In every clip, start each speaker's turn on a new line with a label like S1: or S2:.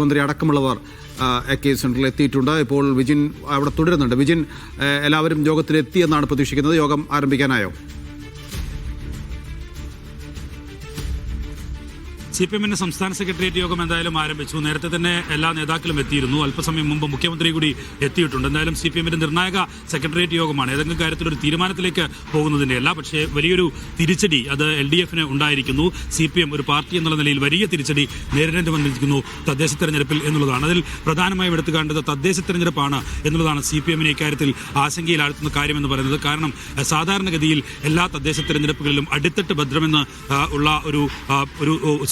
S1: മന്ത്രി അടക്കമുള്ളവർ കേസ് സെന്ററിൽ എത്തിയിട്ടുണ്ട്. ഇപ്പോൾ വിജിൻ അവിടെ തുടരുന്നുണ്ട്. വിജിൻ, എല്ലാവരും യോഗത്തിലെത്തിയെന്നാണ് പ്രതീക്ഷിക്കുന്നത്. യോഗം ആരംഭിക്കാനായോ?
S2: CPM സംസ്ഥാന സെക്രട്ടേറിയറ്റ് യോഗം എന്തായാലും ആരംഭിച്ചു. നേരത്തെ തന്നെ എല്ലാ നേതാക്കളും എത്തിയിരുന്നു. അല്പസമയം മുമ്പ് മുഖ്യമന്ത്രി കൂടി എത്തിയിട്ടുണ്ട്. എന്തായാലും CPM നിർണായക സെക്രട്ടേറിയറ്റ് യോഗമാണ്. ഏതെങ്കിലും കാര്യത്തിലൊരു തീരുമാനത്തിലേക്ക് പോകുന്നതിൻ്റെ അല്ല, പക്ഷേ വലിയൊരു തിരിച്ചടി അത് LDF ഉണ്ടായിരിക്കുന്നു. CPM ഒരു പാർട്ടി എന്നുള്ള നിലയിൽ വലിയ തിരിച്ചടി നേരിടേണ്ടി വന്നിരിക്കുന്നു തദ്ദേശ തെരഞ്ഞെടുപ്പിൽ എന്നുള്ളതാണ്. അതിൽ പ്രധാനമായും എടുത്തു കാണേണ്ടത് തദ്ദേശ തെരഞ്ഞെടുപ്പാണ് എന്നുള്ളതാണ് CPM ഇക്കാര്യത്തിൽ ആശങ്കയിലാഴ്ത്തുന്ന കാര്യമെന്ന് പറയുന്നത്. കാരണം സാധാരണഗതിയിൽ എല്ലാ തദ്ദേശ തെരഞ്ഞെടുപ്പുകളിലും അടിത്തട്ട് ഭദ്രമെന്ന് ഉള്ള ഒരു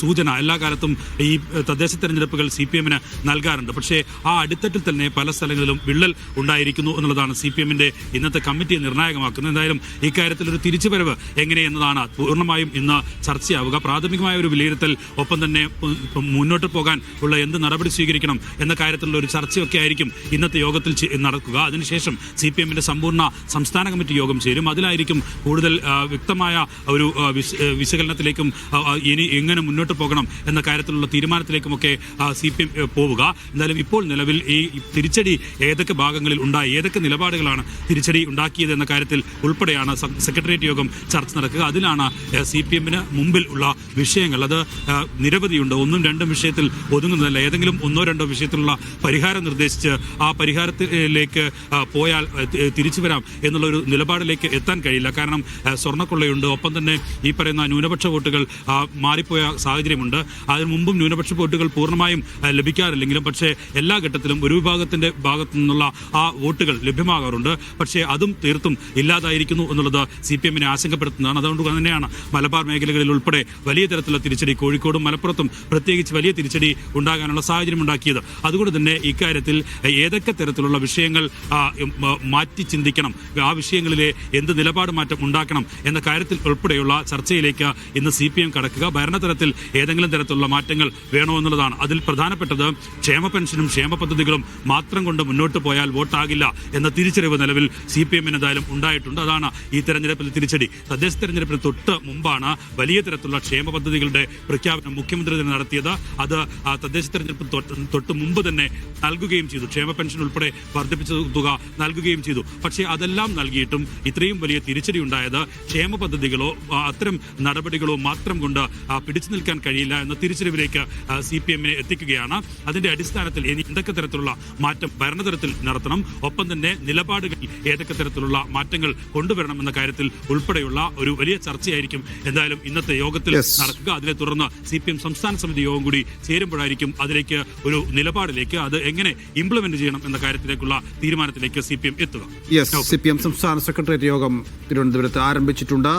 S2: സൂചന എല്ലാ കാലത്തും ഈ തദ്ദേശ തെരഞ്ഞെടുപ്പുകൾ CPM നൽകാറുണ്ട്. പക്ഷേ ആ അടിത്തട്ടിൽ തന്നെ പല സ്ഥലങ്ങളിലും വിള്ളൽ ഉണ്ടായിരിക്കുന്നു എന്നുള്ളതാണ് CPM ഇന്നത്തെ കമ്മിറ്റിയെ നിർണായകമാക്കുന്നത്. എന്തായാലും ഇക്കാര്യത്തിൽ ഒരു തിരിച്ചുവരവ് എങ്ങനെയെന്നതാണ് പൂർണ്ണമായും ഇന്ന് ചർച്ചയാവുക. പ്രാഥമികമായ ഒരു വിലയിരുത്തൽ, ഒപ്പം തന്നെ മുന്നോട്ട് പോകാൻ ഉള്ള എന്ത് നടപടി സ്വീകരിക്കണം എന്ന കാര്യത്തിലുള്ള ഒരു ചർച്ചയൊക്കെ ആയിരിക്കും ഇന്നത്തെ യോഗത്തിൽ നടക്കുക. അതിനുശേഷം CPM സമ്പൂർണ്ണ സംസ്ഥാന കമ്മിറ്റി യോഗം ചേരും. അതിലായിരിക്കും കൂടുതൽ വ്യക്തമായ ഒരു വിശകലനത്തിലേക്കും ഇനി എങ്ങനെ മുന്നോട്ട് പോകണം എന്ന കാര്യത്തിലുള്ള തീരുമാനത്തിലേക്കുമൊക്കെ CPM പോവുക. എന്തായാലും ഇപ്പോൾ നിലവിൽ ഈ തിരിച്ചടി ഏതൊക്കെ ഭാഗങ്ങളിൽ ഉണ്ടായി, ഏതൊക്കെ നിലപാടുകളാണ് തിരിച്ചടി ഉണ്ടാക്കിയത് എന്ന കാര്യത്തിൽ ഉൾപ്പെടെയാണ് സെക്രട്ടേറിയറ്റ് യോഗം ചർച്ച നടക്കുക. അതിലാണ് CPM മുമ്പിൽ ഉള്ള വിഷയങ്ങൾ. അത് നിരവധിയുണ്ട്. ഒന്നും രണ്ടും വിഷയത്തിൽ ഒതുങ്ങുന്നതല്ല. ഏതെങ്കിലും ഒന്നോ രണ്ടോ വിഷയത്തിലുള്ള പരിഹാരം നിർദ്ദേശിച്ച് ആ പരിഹാരത്തിലേക്ക് പോയാൽ തിരിച്ചു വരാം എന്നുള്ള ഒരു നിലപാടിലേക്ക് എത്താൻ കഴിയില്ല. കാരണം സ്വർണ്ണക്കൊള്ളയുണ്ട്, ഒപ്പം തന്നെ ഈ പറയുന്ന ന്യൂനപക്ഷ വോട്ടുകൾ മാറിപ്പോയ സാഹചര്യമുണ്ട്. അതിനു മുമ്പും ന്യൂനപക്ഷ വോട്ടുകൾ പൂർണ്ണമായും ലഭിക്കാറില്ലെങ്കിലും പക്ഷേ എല്ലാ ഘട്ടത്തിലും ഒരു വിഭാഗത്തിന്റെ ഭാഗത്തു നിന്നുള്ള ആ വോട്ടുകൾ ലഭ്യമാകാറുണ്ട്. പക്ഷേ അതും തീർത്തും ഇല്ലാതായിരിക്കുന്നു എന്നുള്ളത് CPM ആശങ്കപ്പെടുത്തുന്നതാണ്. അതുകൊണ്ട് തന്നെയാണ് മലബാർ മേഖലകളിൽ ഉൾപ്പെടെ വലിയ തരത്തിലുള്ള തിരിച്ചടി, കോഴിക്കോടും മലപ്പുറത്തും പ്രത്യേകിച്ച് വലിയ തിരിച്ചടി ഉണ്ടാകാനുള്ള സാഹചര്യം ഉണ്ടാക്കിയത്. അതുകൊണ്ട് തന്നെ ഇക്കാര്യത്തിൽ ഏതൊക്കെ തരത്തിലുള്ള വിഷയങ്ങൾ മാറ്റി ചിന്തിക്കണം, ആ വിഷയങ്ങളിലെ എന്ത് നിലപാട് മാറ്റം ഉണ്ടാക്കണം എന്ന കാര്യത്തിൽ ഉൾപ്പെടെയുള്ള ചർച്ചയിലേക്ക് ഇന്ന് CPM കടക്കുക. ഭരണതലത്തിൽ ഏതെങ്കിലും തരത്തിലുള്ള മാറ്റങ്ങൾ വേണോ എന്നുള്ളതാണ്. അതിൽ പ്രധാനപ്പെട്ടത് ക്ഷേമ പെൻഷനും ക്ഷേമ പദ്ധതികളും മാത്രം കൊണ്ട് മുന്നോട്ട് പോയാൽ വോട്ടാകില്ല എന്ന തിരിച്ചറിവ് നിലവിൽ CPM എന്തായാലും ഉണ്ടായിട്ടുണ്ട്. അതാണ് ഈ തെരഞ്ഞെടുപ്പിൽ തിരിച്ചടി. തദ്ദേശ തെരഞ്ഞെടുപ്പിന് തൊട്ട് മുമ്പാണ് വലിയ തരത്തിലുള്ള ക്ഷേമ പദ്ധതികളുടെ പ്രഖ്യാപനം മുഖ്യമന്ത്രി തന്നെ നടത്തിയത്. അത് തദ്ദേശ തെരഞ്ഞെടുപ്പ് തൊട്ട് മുമ്പ് തന്നെ നൽകുകയും ചെയ്തു. ക്ഷേമ പെൻഷൻ ഉൾപ്പെടെ വർദ്ധിപ്പിച്ച തുക നൽകുകയും ചെയ്തു. പക്ഷേ അതെല്ലാം നൽകിയിട്ടും ഇത്രയും വലിയ തിരിച്ചടി ഉണ്ടായത് ക്ഷേമ പദ്ധതികളോ അത്തരം നടപടികളോ മാത്രം കൊണ്ട് പിടിച്ചു നിൽക്കാൻ കഴിയില്ല എന്ന തിരിച്ചറിവിലേക്ക് CPM എത്തിക്കുകയാണ്. അതിന്റെ അടിസ്ഥാനത്തിൽ ഇനി എന്തൊക്കെ തരത്തിലുള്ള മാറ്റം ഭരണതലത്തിൽ നടത്തണം, ഒപ്പം തന്നെ നിലപാടുകളിൽ ഏതൊക്കെ തരത്തിലുള്ള മാറ്റങ്ങൾ കൊണ്ടുവരണം എന്ന കാര്യത്തിൽ ഉൾപ്പെടെയുള്ള ഒരു വലിയ ചർച്ചയായിരിക്കും എന്തായാലും ഇന്നത്തെ യോഗത്തിൽ നടക്കുക. അതിനെ തുടർന്ന് CPM സംസ്ഥാന സമിതി യോഗം കൂടി ചേരുമ്പോഴായിരിക്കും അതിലേക്ക് ഒരു നിലപാടിലേക്ക് അത് എങ്ങനെ ഇംപ്ലിമെന്റ് ചെയ്യണം എന്ന കാര്യത്തിലേക്കുള്ള തീരുമാനത്തിലേക്ക് CPM എത്തുക.
S1: CPM സംസ്ഥാന സെക്രട്ടേറിയറ്റ് യോഗം തിരുവനന്തപുരത്ത് ആരംഭിച്ചിട്ടുണ്ട്.